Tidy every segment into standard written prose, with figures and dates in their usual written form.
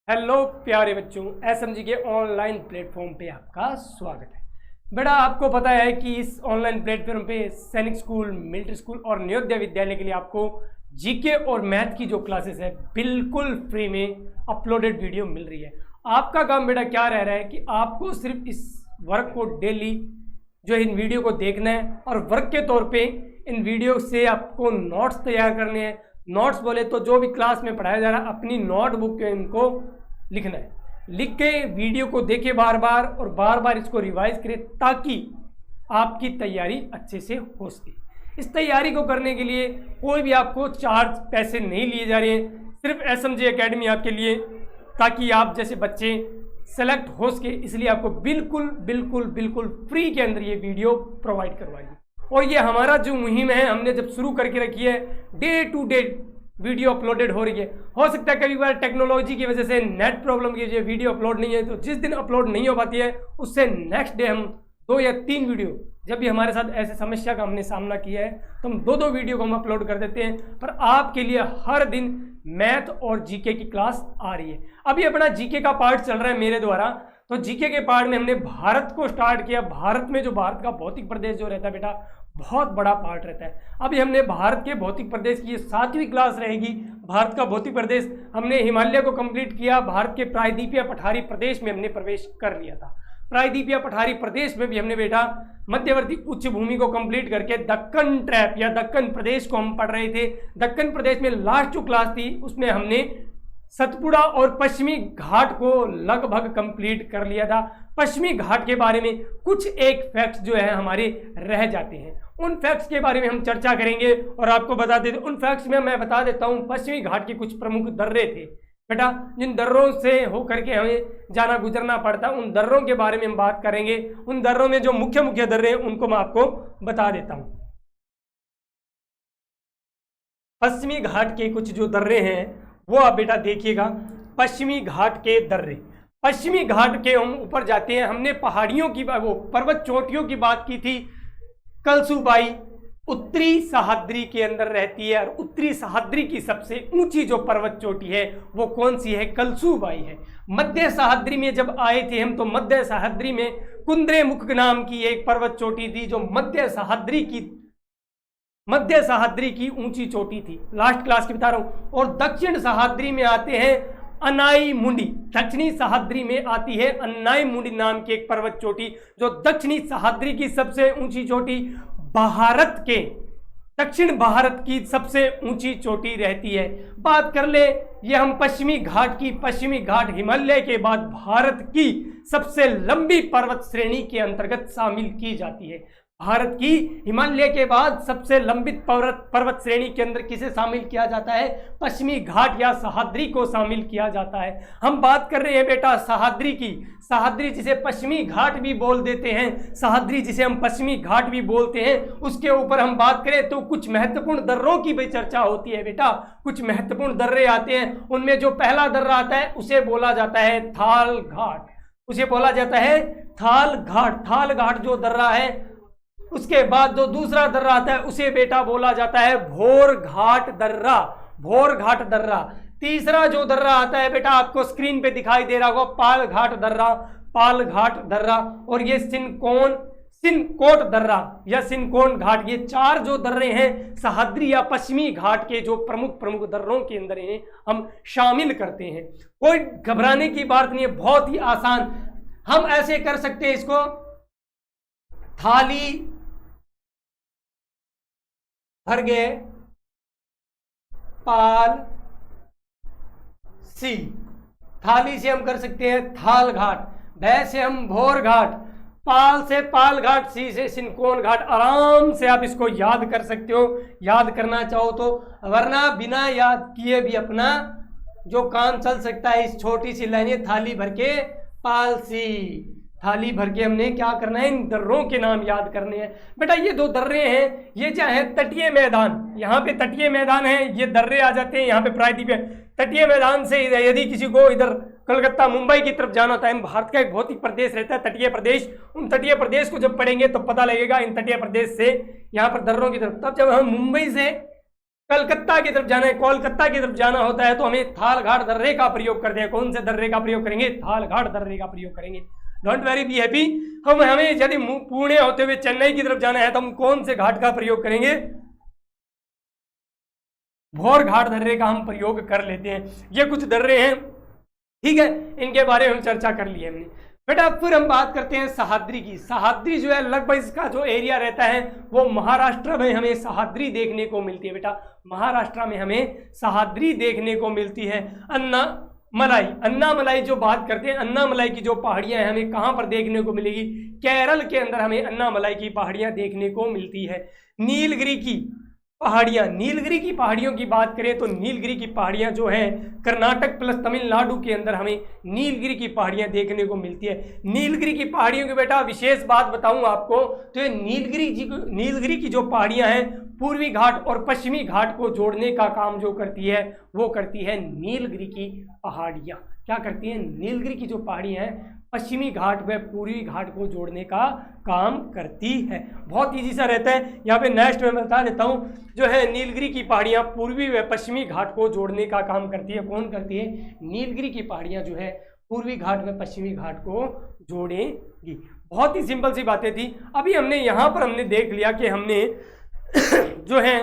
Hello प्यारे बच्चों, SMG के ऑनलाइन प्लेटफॉर्म पे आपका स्वागत है। बेटा आपको पता है कि इस ऑनलाइन प्लेटफॉर्म पे सैनिक स्कूल, मिलिट्री स्कूल और नवोदय विद्यालय के लिए आपको जीके और मैथ की जो क्लासेस है बिल्कुल फ्री में अपलोडेड वीडियो मिल रही है। आपका काम बेटा क्या रह रहा है कि आपको सिर्फ इस वर्क को डेली जो इन वीडियो को देखना है और वर्क के तौर पे इन वीडियो से आपको नोट्स तैयार करने हैं। नोट्स बोले तो जो भी क्लास में पढ़ाया जा रहा है अपनी नोटबुक पे इनको लिखना है, लिख के वीडियो को देखे बार बार और बार बार इसको रिवाइज करें ताकि आपकी तैयारी अच्छे से हो सके। इस तैयारी को करने के लिए कोई भी आपको चार्ज पैसे नहीं लिए जा रहे हैं, सिर्फ एसएमजी एकेडमी आपके लिए, ताकि आप जैसे बच्चे सेलेक्ट हो सके, इसलिए आपको बिल्कुल बिल्कुल बिल्कुल फ्री के अंदर ये वीडियो प्रोवाइड करवाएंगे। और ये हमारा जो मुहिम है हमने जब शुरू करके रखी है, day to day video uploaded हो रही है। हो सकता है कभी बार टेक्नोलॉजी की वजह से नेट प्रॉब्लम की वजह से वीडियो अपलोड नहीं है, तो जिस दिन अपलोड नहीं हो पाती है उससे नेक्स्ट डे हम 2 या 3 वीडियो, जब भी हमारे साथ ऐसे समस्या का हमने सामना किया है तो हम 2 वीडियो को हम अपलोड कर देते हैं। पर आपके लिए हर दिन मैथ और जीके की क्लास आ रही है। अभी अपना जीके का पार्ट चल रहा है मेरे द्वारा, तो जीके के पार्ट में हमने भारत को स्टार्ट किया। भारत में जो भारत का भौतिक प्रदेश जो रहता है बेटा बहुत बड़ा पार्ट रहता है। अभी हमने भारत के भौतिक प्रदेश की 7वीं क्लास रहेगी। भारत का भौतिक प्रदेश हमने हिमालय को कंप्लीट किया। भारत के प्रायद्वीपीय पठारी प्रदेश में हमने प्रवेश कर लिया था। प्रायद्वीपीय पठारी प्रदेश में भी हमने बेटा मध्यवर्ती उच्च भूमि को कंप्लीट करके दक्कन ट्रैप या दक्कन प्रदेश को हम पढ़ रहे थे। दक्कन प्रदेश में लास्ट जो क्लास थी उसमें हमने सतपुड़ा और पश्चिमी घाट को लगभग कंप्लीट कर लिया था। पश्चिमी घाट के बारे में कुछ एक फैक्ट्स जो है हमारे रह जाते हैं, उन फैक्ट्स के बारे में हम चर्चा करेंगे और आपको बता देते। उन फैक्ट्स में मैं बता देता हूं पश्चिमी घाट के कुछ प्रमुख दर्रे थे बेटा, जिन दर्रों से होकर के हमें जाना गुजरना पड़ता, उन दर्रों के बारे में हम बात करेंगे। उन दर्रों में जो मुख्य मुख्य दर्रे हैं उनको मैं आपको बता देता हूं। पश्चिमी घाट के कुछ जो दर्रे हैं वो आप बेटा देखिएगा। पश्चिमी घाट के दर्रे, पश्चिमी घाट के हम ऊपर जाते हैं। हमने पहाड़ियों की वो पर्वत चोटियों की बात की थी। कलसूबाई उत्तरी सह्याद्री के अंदर रहती है और उत्तरी सह्याद्री की सबसे ऊंची जो पर्वत चोटी है वो कौन सी है? कलसूबाई है। मध्य सह्याद्री में जब आए थे हम तो मध्य सह्याद्री में कुंद्रेमुख नाम की एक पर्वत चोटी थी जो मध्य सह्याद्री की ऊंची चोटी थी। लास्ट क्लास की बता रहा हूं। और दक्षिण सह्याद्री में आते हैं अनाई मुंडी। दक्षिणी सह्याद्री में आती है अनाई मुंडी नाम की एक पर्वत चोटी जो दक्षिणी सह्याद्री की सबसे ऊंची चोटी, भारत के दक्षिण भारत की सबसे ऊंची चोटी रहती है। बात कर ले ये हम पश्चिमी घाट की, पश्चिमी घाट हिमालय के बाद भारत की सबसे लंबी पर्वत श्रेणी के अंतर्गत शामिल की जाती है। भारत की हिमालय के बाद सबसे लंबी पर्वत श्रेणी के अंदर किसे शामिल किया जाता है? पश्चिमी घाट या सह्याद्री को शामिल किया जाता है। हम बात कर रहे हैं बेटा सह्याद्री की। सह्याद्री जिसे पश्चिमी घाट भी बोल देते हैं, सह्याद्री जिसे हम पश्चिमी घाट भी बोलते हैं, उसके ऊपर हम बात करें तो कुछ महत्वपूर्ण दर्रों की भी चर्चा होती है बेटा। कुछ महत्वपूर्ण दर्रे आते हैं, उनमें जो पहला दर्रा आता है उसे बोला जाता है थाल घाट। उसे बोला जाता है थाल घाट। थाल घाट जो दर्रा है, उसके बाद जो दूसरा दर्रा आता है उसे बेटा बोला जाता है भोर घाट दर्रा। भोर घाट दर्रा। तीसरा जो दर्रा आता है बेटा आपको स्क्रीन पे दिखाई दे रहा होगा, पाल घाट दर्रा। पाल घाट दर्रा। और ये सिनकोट दर्रा या सिनकोन घाट। ये 4 जो दर्रे हैं सह्याद्री या पश्चिमी घाट के जो प्रमुख दर्रों के अंदर हैं हम शामिल करते हैं। कोई घबराने की बात नहीं है, बहुत ही आसान। हम ऐसे कर सकते हैं इसको, थाली भर गए पाल सी। थाली से हम कर सकते हैं थाल घाट, भै से हम भोर घाट, पाल से पाल घाट, सी से सिनकोन घाट। आराम से आप इसको याद कर सकते हो, याद करना चाहो तो, वरना बिना याद किए भी अपना जो काम चल सकता है। इस छोटी सी लाइन, थाली भर के पाल सी, थाली भर के हमने क्या करना है? इन दर्रों के नाम याद करने हैं बेटा। ये 2 दर्रे हैं, ये क्या है? तटीय मैदान। यहाँ पे तटीय मैदान है, ये दर्रे आ जाते हैं यहाँ पे प्रायद्वीप। तटीय मैदान से यदि किसी को इधर कलकत्ता मुंबई की तरफ जाना होता है, भारत का एक भौतिक प्रदेश रहता है तटीय प्रदेश, उन तटीय प्रदेश को जब पढ़ेंगे तो पता लगेगा इन तटीय प्रदेश से यहाँ पर दर्रों की तरफ। तब जब हम मुंबई से कलकत्ता की तरफ जाना है, कोलकाता की तरफ जाना होता है तो हमें थाल घाट दर्रे का प्रयोग करते हैं। कौन से दर्रे का प्रयोग करेंगे? थाल घाट दर्रे का प्रयोग करेंगे। Don't very be happy. हमें यदि पुणे होते हुए चेन्नई की तरफ जाना है तो हम कौन से घाट का प्रयोग करेंगे? भोर घाट दर्रे का हम प्रयोग कर लेते हैं। ये कुछ दर्रे हैं, ठीक है, इनके बारे में हम चर्चा कर ली हमने। बेटा फिर हम बात करते हैं सह्याद्री की। सह्याद्री जो है लगभग इसका जो एरिया रहता है वो महाराष्ट्र में हमें सह्याद्री देखने को मिलती है। बेटा महाराष्ट्र में हमें सह्याद्री देखने को मिलती है। अन्नामलाई जो बात करते हैं, अन्नामलाई की जो पहाड़ियां हैं हमें कहां पर देखने को मिलेगी? केरल के अंदर हमें अन्नामलाई की पहाड़ियां देखने को मिलती है। नीलगिरी की पहाड़ियां, नीलगिरी की पहाड़ियों की बात करें तो नीलगिरी की पहाड़ियां जो है कर्नाटक प्लस तमिलनाडु के अंदर हमें नीलगिरी की पहाड़ियां देखने को मिलती है। नीलगिरी की पहाड़ियों की बेटा विशेष बात बताऊं आपको तो ये नीलगिरी की जो पहाड़ियां हैं पूर्वी घाट और पश्चिमी घाट को जोड़ने का काम जो करती है वो करती है नीलगिरी की पहाड़ियां। क्या करती है? नीलगिरी की जो पहाड़ियां हैं पश्चिमी घाट व पूर्वी घाट को जोड़ने का काम करती है। बहुत ईजी सा रहता है। यहाँ पे नेक्स्ट में बता देता हूँ, जो है नीलगिरी की पहाड़ियाँ पूर्वी व पश्चिमी घाट को जोड़ने का काम करती है। कौन करती है? नीलगिरी की पहाड़ियाँ जो है पूर्वी घाट व पश्चिमी घाट को जोड़ेंगी। बहुत ही सिंपल सी बातें थी। अभी हमने यहाँ पर हमने देख लिया कि हमने जो है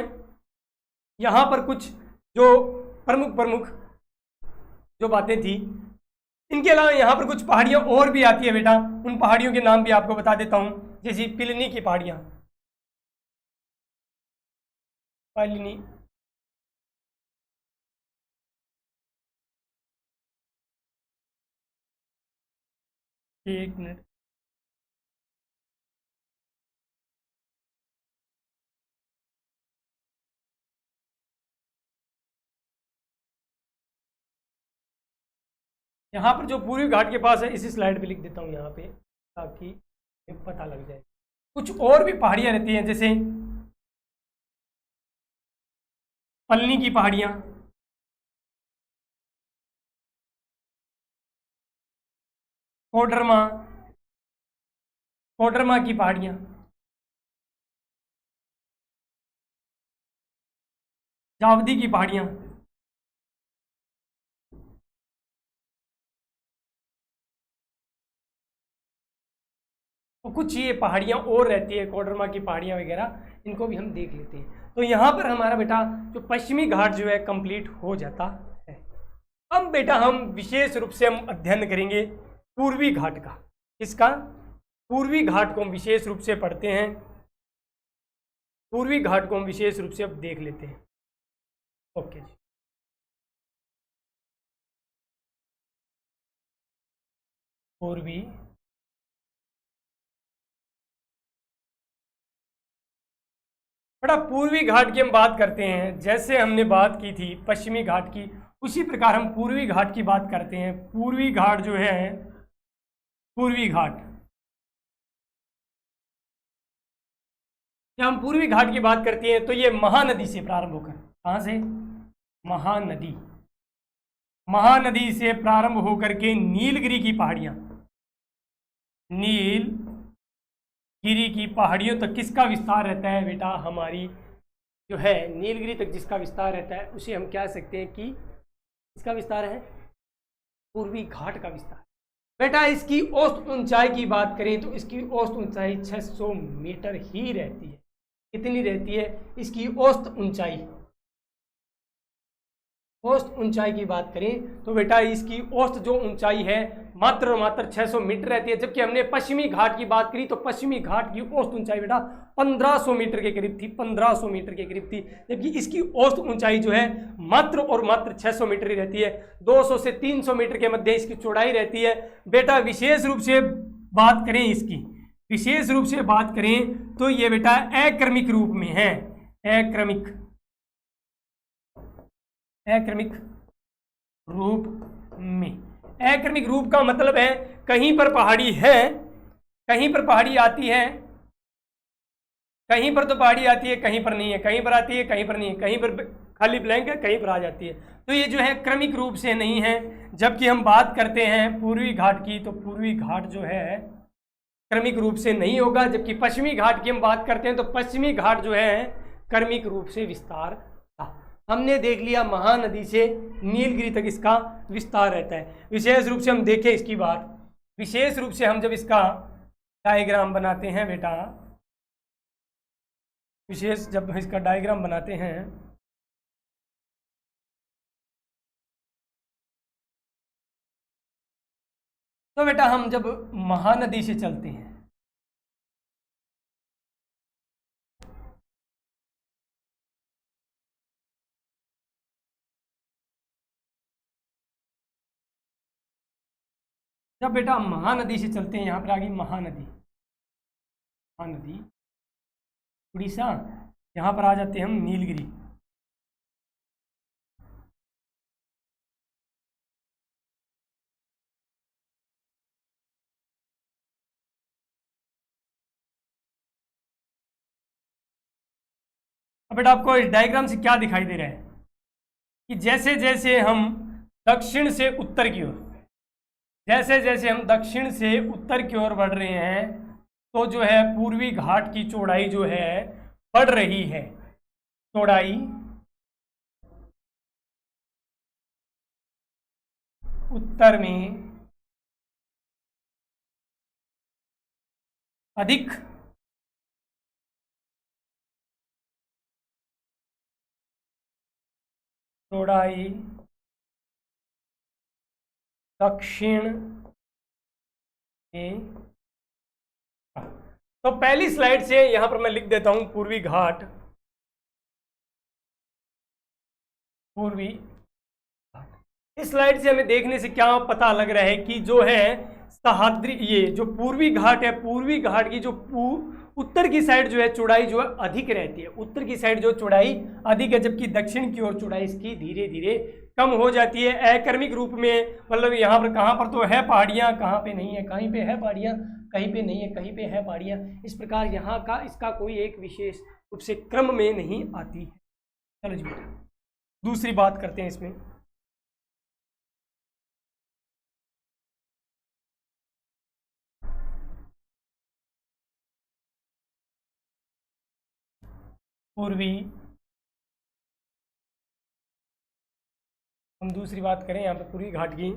यहाँ पर कुछ जो प्रमुख जो बातें थी, इनके अलावा यहाँ पर कुछ पहाड़ियाँ और भी आती है बेटा। उन पहाड़ियों के नाम भी आपको बता देता हूँ, जैसे पिलनी की पहाड़ियाँ, पिलनी, एक मिनट, यहाँ पर जो पूर्वी घाट के पास है इसी स्लाइड पे लिख देता हूँ यहाँ पे ताकि पता लग जाए। कुछ और भी पहाड़ियाँ रहती हैं जैसे पलनी की पहाड़ियाँ, कोडरमा की पहाड़ियाँ, जावदी की पहाड़ियाँ, तो कुछ ये पहाड़ियाँ और रहती है कोडरमा की पहाड़ियाँ वगैरह, इनको भी हम देख लेते हैं। तो यहाँ पर हमारा बेटा जो पश्चिमी घाट जो है कंप्लीट हो जाता है। अब बेटा हम विशेष रूप से हम अध्ययन करेंगे पूर्वी घाट का। इसका पूर्वी घाट को हम विशेष रूप से पढ़ते हैं। पूर्वी घाट को हम विशेष रूप से अब देख लेते हैं। ओके जी, पूर्वी बेटा पूर्वी घाट की हम बात करते हैं, जैसे हमने बात की थी पश्चिमी घाट की, उसी प्रकार हम पूर्वी घाट की बात करते हैं। पूर्वी घाट जो है, पूर्वी घाट, जब हम पूर्वी घाट की बात करते हैं तो ये महानदी से प्रारंभ होकर, कहाँ से? महानदी से प्रारंभ होकर के नीलगिरी की पहाड़ियां, नीलगिरी की पहाड़ियों तक किसका विस्तार रहता है बेटा? हमारी जो है नीलगिरी तक जिसका विस्तार रहता है उसे हम कह सकते हैं कि इसका विस्तार है पूर्वी घाट का विस्तार। बेटा इसकी औसत ऊंचाई की बात करें तो इसकी औसत ऊंचाई 600 मीटर ही रहती है। कितनी रहती है इसकी औसत ऊंचाई? औसत ऊंचाई की बात करें तो बेटा इसकी औसत जो ऊंचाई है मात्र और मात्र 600 मीटर रहती है। जबकि हमने पश्चिमी घाट की बात करी तो पश्चिमी घाट की औसत ऊंचाई बेटा 1500 मीटर के करीब थी, 1500 मीटर के करीब थी। जबकि इसकी औसत ऊंचाई जो है मात्र और मात्र 600 मीटर ही रहती है। 200 से 300 मीटर के मध्य इसकी चौड़ाई रहती है। बेटा विशेष रूप से बात करें इसकी, विशेष रूप से बात करें तो ये बेटा अक्रमिक रूप में है। अक्रमिक रूप में, अक्रमिक रूप का मतलब है कहीं पर पहाड़ी है, कहीं पर पहाड़ी आती है, कहीं पर तो पहाड़ी आती है, कहीं पर नहीं है, कहीं पर आती है, कहीं पर नहीं है, कहीं पर खाली ब्लैंक है, कहीं पर आ जाती है। तो ये जो है क्रमिक रूप से नहीं है। जबकि हम बात करते हैं पूर्वी घाट की तो पूर्वी घाट जो है क्रमिक रूप से नहीं होगा। जबकि पश्चिमी घाट की हम बात करते हैं तो पश्चिमी घाट जो है क्रमिक रूप से विस्तार था। हमने देख लिया महानदी से नीलगिरी तक इसका विस्तार रहता है। विशेष रूप से हम देखें इसकी बात, विशेष रूप से हम जब इसका डायग्राम बनाते हैं बेटा, विशेष जब इसका डायग्राम बनाते हैं तो बेटा हम जब महानदी से चलते हैं जब बेटा महानदी से चलते हैं, यहाँ पर आ गई महानदी, महानदी उड़ीसा, यहाँ पर आ जाते हैं हम नीलगिरी। अब बेटा आपको इस डायग्राम से क्या दिखाई दे रहा है कि जैसे जैसे हम दक्षिण से उत्तर की ओर, जैसे जैसे हम दक्षिण से उत्तर की ओर बढ़ रहे हैं तो जो है पूर्वी घाट की चौड़ाई जो है बढ़ रही है, चौड़ाई उत्तर में अधिक, चौड़ाई दक्षिण में। तो पहली स्लाइड से यहां पर मैं लिख देता हूं पूर्वी घाट, पूर्वी घाट। इस स्लाइड से हमें देखने से क्या पता लग रहा है कि जो है सह्याद्री, ये जो पूर्वी घाट है, पूर्वी घाट की जो उत्तर की साइड जो है चौड़ाई जो है अधिक रहती है, उत्तर की साइड जो चौड़ाई अधिक है, जबकि दक्षिण की ओर चौड़ाई इसकी धीरे धीरे कम हो जाती है अक्रमिक रूप में। मतलब यहाँ पर कहाँ पर तो है पहाड़ियाँ, कहाँ पे नहीं है, कहीं पे है पहाड़ियाँ, कहीं पे नहीं है, कहीं पे है पहाड़ियाँ। इस प्रकार यहाँ का इसका कोई एक विशेष रूप से क्रम में नहीं आती है। चलो जी बेटा दूसरी बात करते हैं इसमें। पूर्वी, हम दूसरी बात करें यहाँ पे पूर्वी घाट की,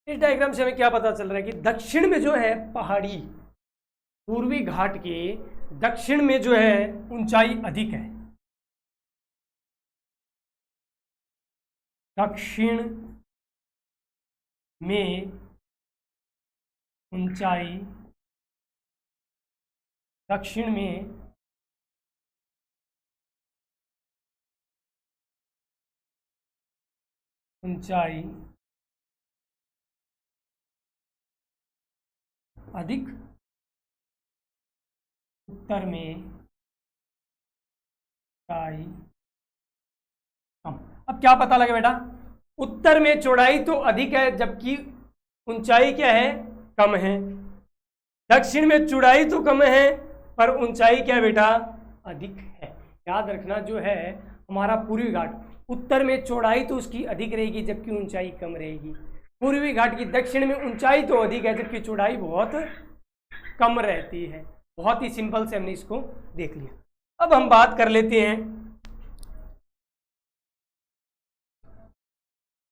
इस डायग्राम से हमें क्या पता चल रहा है कि दक्षिण में जो है पहाड़ी, पूर्वी घाट के दक्षिण में जो है ऊंचाई अधिक है, दक्षिण में ऊंचाई, दक्षिण में ऊंचाई अधिक, उत्तर में ऊंचाई कम। अब क्या पता लगे बेटा, उत्तर में चौड़ाई तो अधिक है जबकि ऊंचाई क्या है, कम है। दक्षिण में चौड़ाई तो कम है पर ऊंचाई क्या बेटा, अधिक है। याद रखना जो है हमारा पूर्वी घाट, उत्तर में चौड़ाई तो उसकी अधिक रहेगी जबकि ऊंचाई कम रहेगी। पूर्वी घाट की दक्षिण में ऊंचाई तो अधिक है जबकि चौड़ाई बहुत कम रहती है। बहुत ही सिंपल से हमने इसको देख लिया। अब हम बात कर लेते हैं,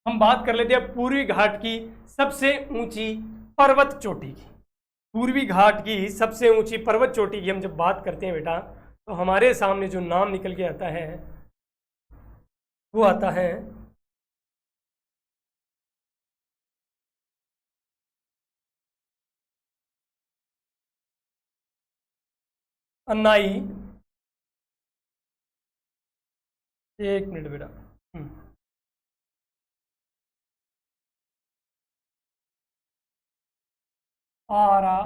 हम बात कर लेते हैं पूर्वी घाट की सबसे ऊंची पर्वत चोटी की। पूर्वी घाट की सबसे ऊंची पर्वत चोटी की हम जब बात करते हैं बेटा तो हमारे सामने जो नाम निकल के आता है वो आता है अन्नाई। एक मिनट बेटा, आरा।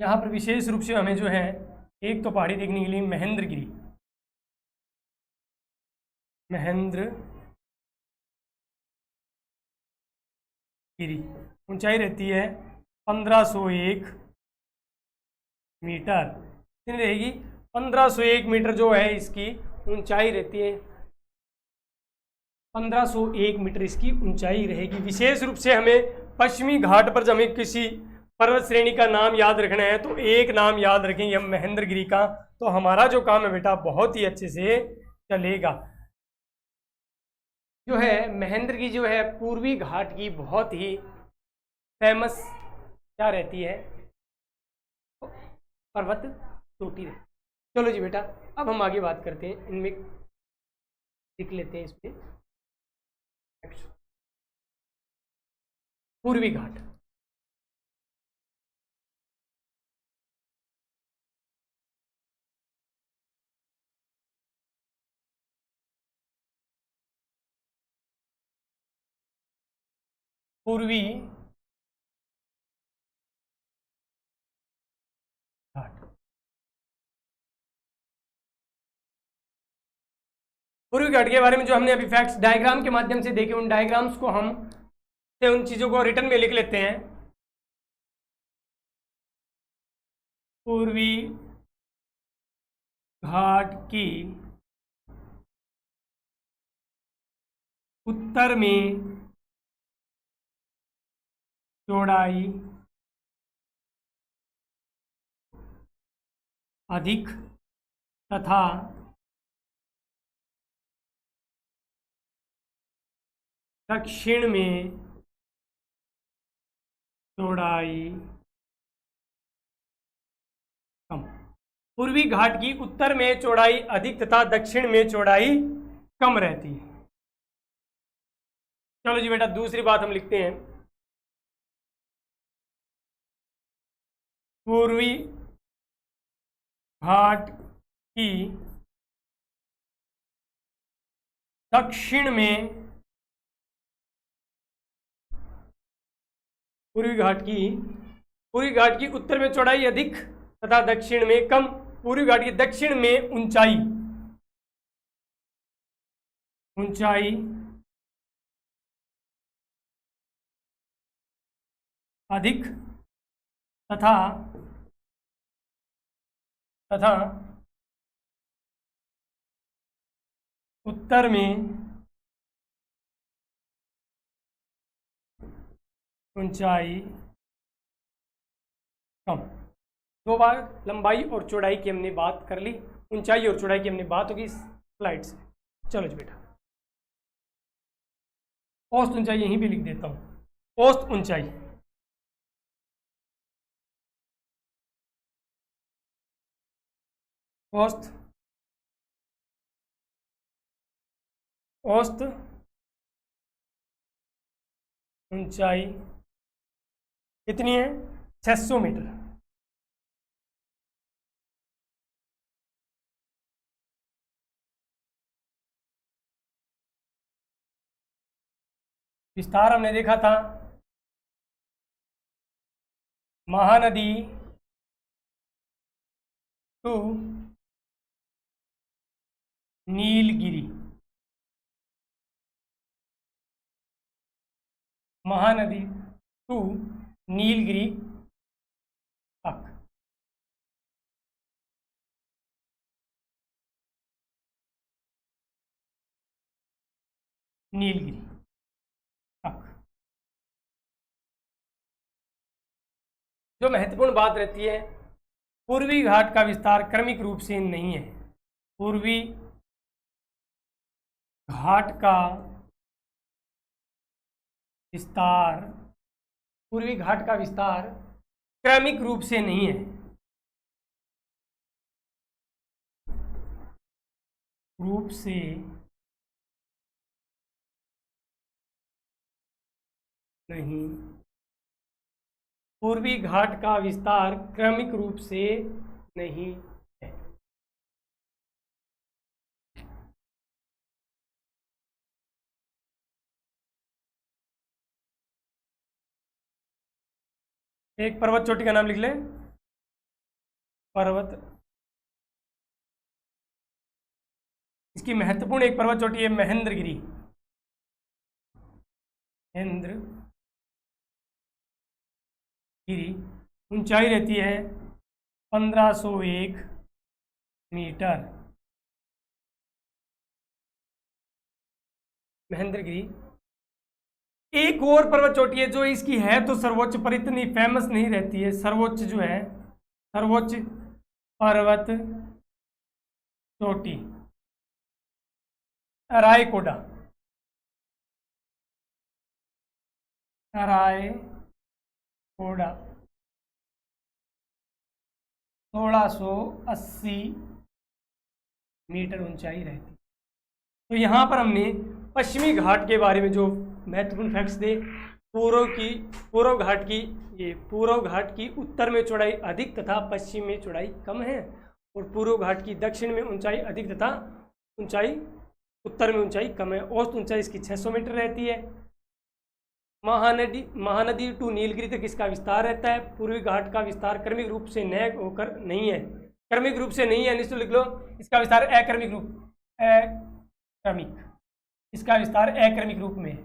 यहाँ पर विशेष रूप से हमें जो है एक तो पहाड़ी देखने के लिए महेंद्रगिरी, महेंद्र गिरी, ऊंचाई रहती है 1501 मीटर। कितनी रहेगी? 1501 मीटर जो है इसकी ऊंचाई रहती है, 1501 मीटर इसकी ऊंचाई रहेगी। विशेष रूप से हमें पश्चिमी घाट पर जब हमें किसी पर्वत श्रेणी का नाम याद रखना है तो एक नाम याद रखेंगे हम महेंद्रगिरी का, तो हमारा जो काम है बेटा बहुत ही अच्छे से चलेगा। जो है महेंद्रगिरी जो है पूर्वी घाट की बहुत ही फेमस क्या रहती है, पर्वत चोटी रहती। चलो जी बेटा, अब हम आगे बात करते हैं, इनमें लिख लेते हैं इसमें पूर्वी घाट। पूर्वी घाट, पूर्वी घाट के बारे में जो हमने अभी फैक्ट्स डायग्राम के माध्यम से देखे, उन डायग्राम्स को हम से उन चीजों को रिटर्न में लिख लेते हैं। पूर्वी घाट की उत्तर में चौड़ाई अधिक तथा दक्षिण में चौड़ाई कम। पूर्वी घाट की उत्तर में चौड़ाई अधिक तथा दक्षिण में चौड़ाई कम रहती है। चलो जी बेटा, दूसरी बात हम लिखते हैं, पूर्वी घाट की दक्षिण में, पूर्वी घाट की उत्तर में चौड़ाई अधिक तथा दक्षिण में कम। पूर्वी घाट की दक्षिण में ऊंचाई अधिक तथा उत्तर में ऊंचाई कम। दो बार लंबाई और चौड़ाई की हमने बात कर ली, ऊंचाई और चौड़ाई की हमने बात होगी स्लाइड से। चलो जी बेटा, औसत ऊंचाई यहीं भी लिख देता हूं, औसत ऊंचाई औसत ऊंचाई कितनी है? 600 मीटर। विस्तार हमने देखा था, महानदी टू नीलगिरी, महानदी टू नीलगिरी तक। नीलगिरी तक जो महत्वपूर्ण बात रहती है, पूर्वी घाट का विस्तार क्रमिक रूप से नहीं है। पूर्वी घाट का विस्तार, पूर्वी घाट का विस्तार क्रमिक रूप से नहीं है, रूप से नहीं, पूर्वी घाट का विस्तार क्रमिक रूप से नहीं है। एक पर्वत चोटी का नाम लिख लें, पर्वत इसकी महत्वपूर्ण एक पर्वत चोटी है महेंद्रगिरी। महेंद्रगिरी ऊंचाई रहती है 1501 मीटर। महेंद्रगिरी। एक और पर्वत चोटी है जो इसकी है तो सर्वोच्च पर इतनी फेमस नहीं रहती है। सर्वोच्च जो है, सर्वोच्च पर्वत चोटी रायकोडा। रायकोडा 1680 मीटर ऊंचाई रहती। तो यहाँ पर हमने पश्चिमी घाट के बारे में जो महत्वपूर्ण फैक्ट्स दे, पूर्व घाट की उत्तर में चौड़ाई अधिक तथा पश्चिम में चौड़ाई कम है, और पूर्व घाट की दक्षिण में ऊंचाई अधिक तथा उत्तर में ऊंचाई कम है। औसत ऊंचाई इसकी 600 मीटर रहती है। महानदी टू नीलगिरी तक इसका विस्तार रहता है। पूर्वी घाट का विस्तार क्रमिक रूप से नहीं है, निश्चित लिख लो। इसका विस्तार इसका विस्तार अक्रमिक रूप में है।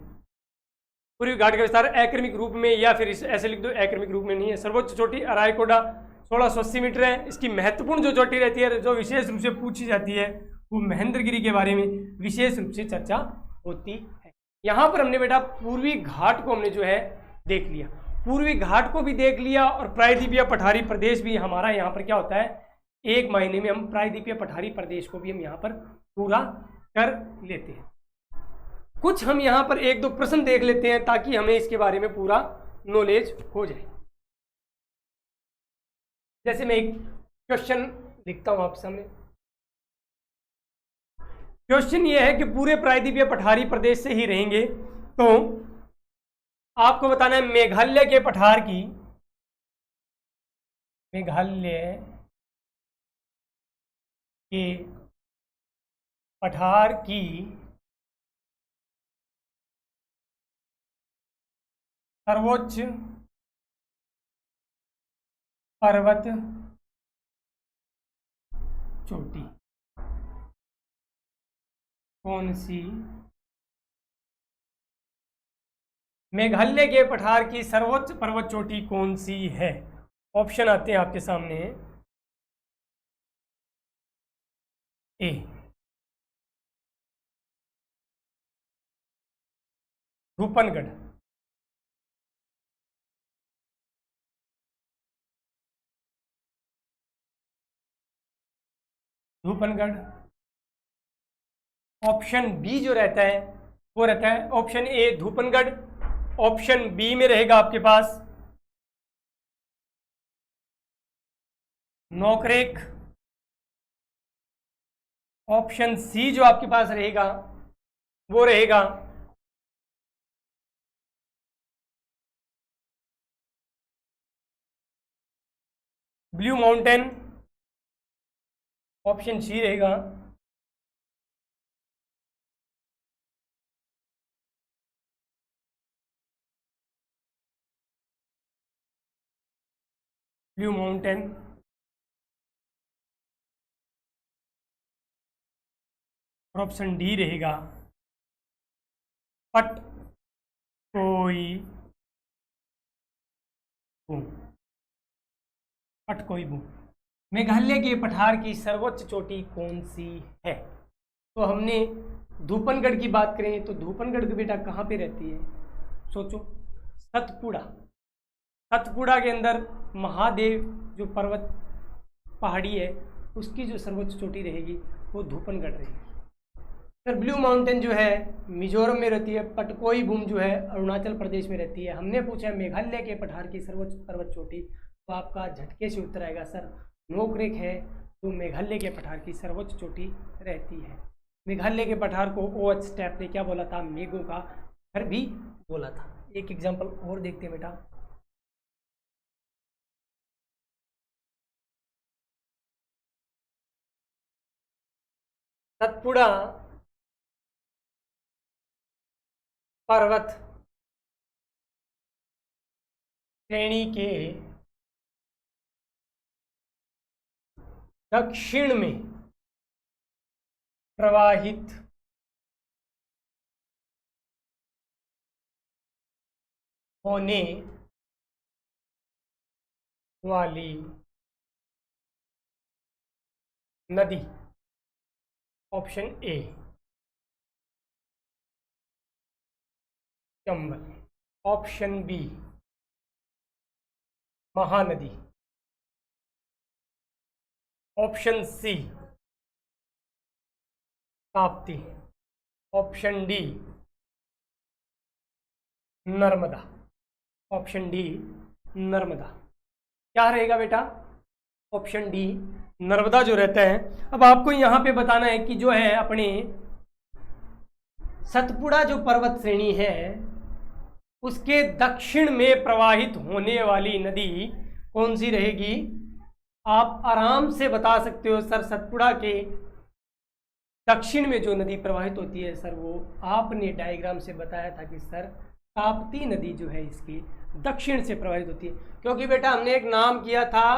पूर्वी घाट का विस्तार अक्रमिक रूप में, या फिर ऐसे लिख दो अक्रमिक रूप में नहीं है। सर्वोच्च चोटी रायकोडा 1680 मीटर है। इसकी महत्वपूर्ण जो चोटी रहती है, जो विशेष रूप से पूछी जाती है, वो महेंद्रगिरी के बारे में विशेष रूप से चर्चा होती है। यहाँ पर हमने बेटा पूर्वी घाट को हमने जो है देख लिया, पूर्वी घाट को भी देख लिया, और प्रायद्वीपीय पठारी प्रदेश भी हमारा यहाँ पर क्या होता है, एक महीने में हम प्रायद्वीपीय पठारी प्रदेश को भी हम यहाँ पर पूरा कर लेते हैं। कुछ हम यहाँ पर एक दो प्रश्न देख लेते हैं ताकि हमें इसके बारे में पूरा नॉलेज हो जाए। जैसे मैं एक क्वेश्चन लिखता हूं आपके सामने। क्वेश्चन ये है कि पूरे प्रायद्वीपीय पठारी प्रदेश से ही रहेंगे, तो आपको बताना है मेघालय के पठार की सर्वोच्च पर्वत चोटी कौन सी? मेघालय के पठार की सर्वोच्च पर्वत चोटी कौन सी है? ऑप्शन आते हैं आपके सामने। ए, धूपनगढ़। ऑप्शन बी जो रहता है वो रहता है ऑप्शन ए धूपनगढ़। ऑप्शन बी में रहेगा आपके पास नोकरेक। ऑप्शन सी जो आपके पास रहेगा वो रहेगा ब्लू माउंटेन। ऑप्शन सी रहेगा ब्लू माउंटेन। और ऑप्शन डी रहेगा पट कोई बू। मेघालय के पठार की सर्वोच्च चोटी कौन सी है? तो हमने धूपनगढ़ की बात करें तो धूपनगढ़ की बेटा कहाँ पे रहती है? सोचो, सतपुड़ा के अंदर महादेव जो पर्वत पहाड़ी है उसकी जो सर्वोच्च चोटी रहेगी वो धूपनगढ़ रहेगी। फिर ब्लू माउंटेन जो है मिजोरम में रहती है। पटकोई बूम जो है अरुणाचल प्रदेश में रहती है। हमने पूछा मेघालय के पठार की सर्वोच्च पर्वत चोटी, तो आपका झटके से उत्तर आएगा सर नोकरेक है, तो मेघालय के पठार की सर्वोच्च चोटी रहती है। मेघालय के पठार को OH स्टेप ने क्या बोला था? मेघों का घर भी बोला था। एक एग्जाम्पल और देखते हैं बेटा। सतपुड़ा पर्वत श्रेणी के दक्षिण में प्रवाहित होने वाली नदी। Option A Chambal, option B Mahanadi, option C Tapti, option D Narmada. Option D Narmada क्या रहेगा बेटा? ऑप्शन डी नर्मदा जो रहता है। अब आपको यहाँ पे बताना है कि जो है अपने सतपुड़ा जो पर्वत श्रेणी है उसके दक्षिण में प्रवाहित होने वाली नदी कौन सी रहेगी? आप आराम से बता सकते हो सर सतपुड़ा के दक्षिण में जो नदी प्रवाहित होती है सर वो आपने डायग्राम से बताया था कि सर ताप्ती नदी जो है इसकी दक्षिण से प्रवाहित होती है, क्योंकि बेटा हमने एक नाम किया था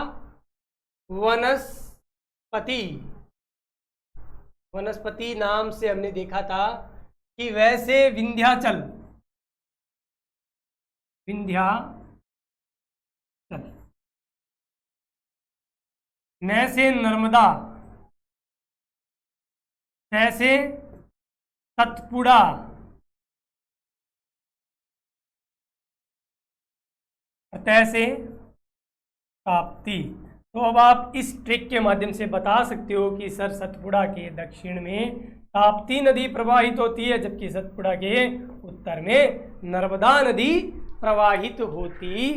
वनस्पति। वनस्पति नाम से हमने देखा था कि वैसे विंध्याचल नैसे नर्मदा तैसे सतपुड़ा तैसे ताप्ती। तो अब आप इस ट्रिक के माध्यम से बता सकते हो कि सर सतपुड़ा के दक्षिण में ताप्ती नदी प्रवाहित होती है जबकि सतपुड़ा के उत्तर में नर्मदा नदी प्रवाहित होती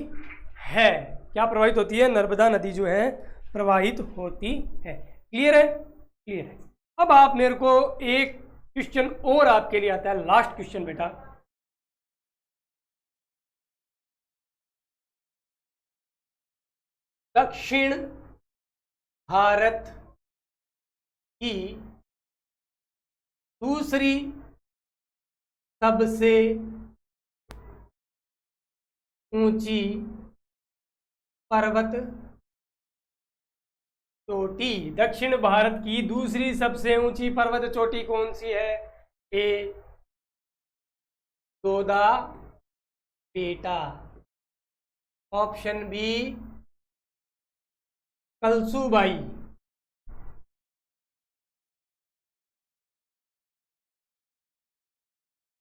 है। क्या प्रवाहित होती है? नर्मदा नदी जो है प्रवाहित होती है। क्लियर है? क्लियर है। अब आप मेरे को एक क्वेश्चन और आपके लिए आता है, लास्ट क्वेश्चन बेटा। दक्षिण भारत की दूसरी सबसे ऊंची पर्वत चोटी। दक्षिण भारत की दूसरी सबसे ऊंची पर्वत चोटी कौन सी है? A Doda Betta, option B Kalsubai,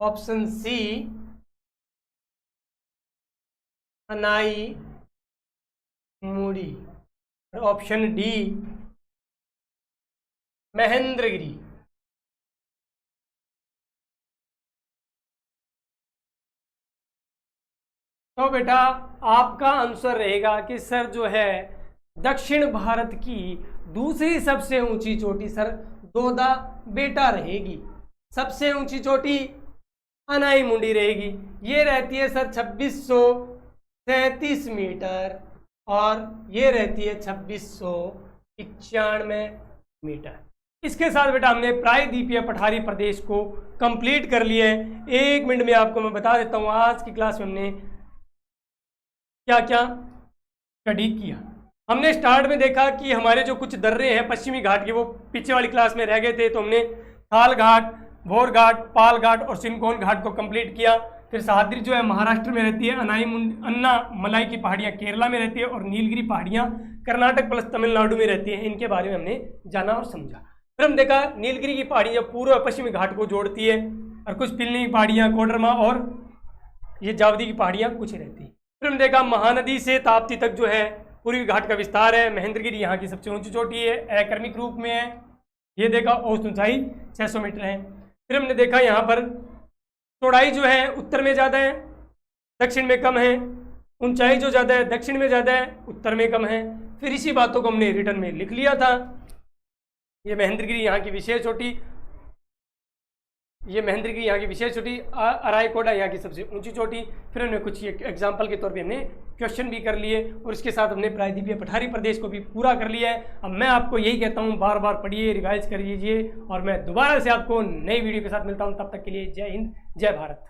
option C Anai Mudi, और ऑप्शन डी महेंद्रगिरी। तो बेटा आपका आंसर रहेगा कि सर जो है दक्षिण भारत की दूसरी सबसे ऊंची चोटी सर दोदा बेटा रहेगी। सबसे ऊंची चोटी अनाई मुंडी रहेगी। ये रहती है सर 2637 मीटर और ये रहती है 2691 मीटर। इसके साथ बेटा हमने प्रायद्वीपीय पठारी प्रदेश को कंप्लीट कर लिया है। 1 मिनट में आपको मैं बता देता हूँ आज की क्लास में हमने क्या क्या स्टडी किया। हमने स्टार्ट में देखा कि हमारे जो कुछ दर्रे हैं पश्चिमी घाट के वो पीछे वाली क्लास में रह गए थे, तो हमने थाल घाट, भोर घाट, पाल घाट और सिनकोन घाट को कंप्लीट किया। फिर सह्याद्री जो है महाराष्ट्र में रहती है, अन्ना मलाई की पहाड़ियाँ केरला में रहती है और नीलगिरी पहाड़ियाँ कर्नाटक प्लस तमिलनाडु में रहती हैं। इनके बारे में हमने जाना और समझा। फिर हम देखा नीलगिरी की पहाड़ियाँ पूर्व और पश्चिमी घाट को जोड़ती है और कुछ पिलनी की पहाड़ियाँ, कोडरमा और ये जावदी की पहाड़ियाँ कुछ रहती हैं। फिर हमने देखा महानदी से ताप्ती तक जो है पूर्वी घाट का विस्तार है। महेंद्रगिरी यहाँ की सबसे ऊंची चोटी है, अक्रमिक रूप में है। ये देखा औसत ऊंचाई 600 मीटर है। फिर हमने देखा यहाँ पर चौड़ाई जो है उत्तर में ज़्यादा है, दक्षिण में कम है। ऊंचाई जो ज़्यादा है दक्षिण में ज़्यादा है, उत्तर में कम है। फिर इसी बातों को हमने रिटर्न में लिख लिया था। ये महेंद्रगिरी यहाँ की विशेष चोटी, ये महेंद्रगिरी यहाँ की विशेष चोटी, अराईकोटा यहाँ की सबसे ऊंची चोटी। फिर हमने कुछ एग्जाम्पल के तौर पे हमने क्वेश्चन भी कर लिए और इसके साथ हमने प्रायद्वीपीय पठारी प्रदेश को भी पूरा कर लिया है। अब मैं आपको यही कहता हूँ बार बार पढ़िए, रिवाइज कर लीजिए और मैं दोबारा से आपको नई वीडियो के साथ मिलता हूँ। तब तक के लिए जय हिंद, जय भारत।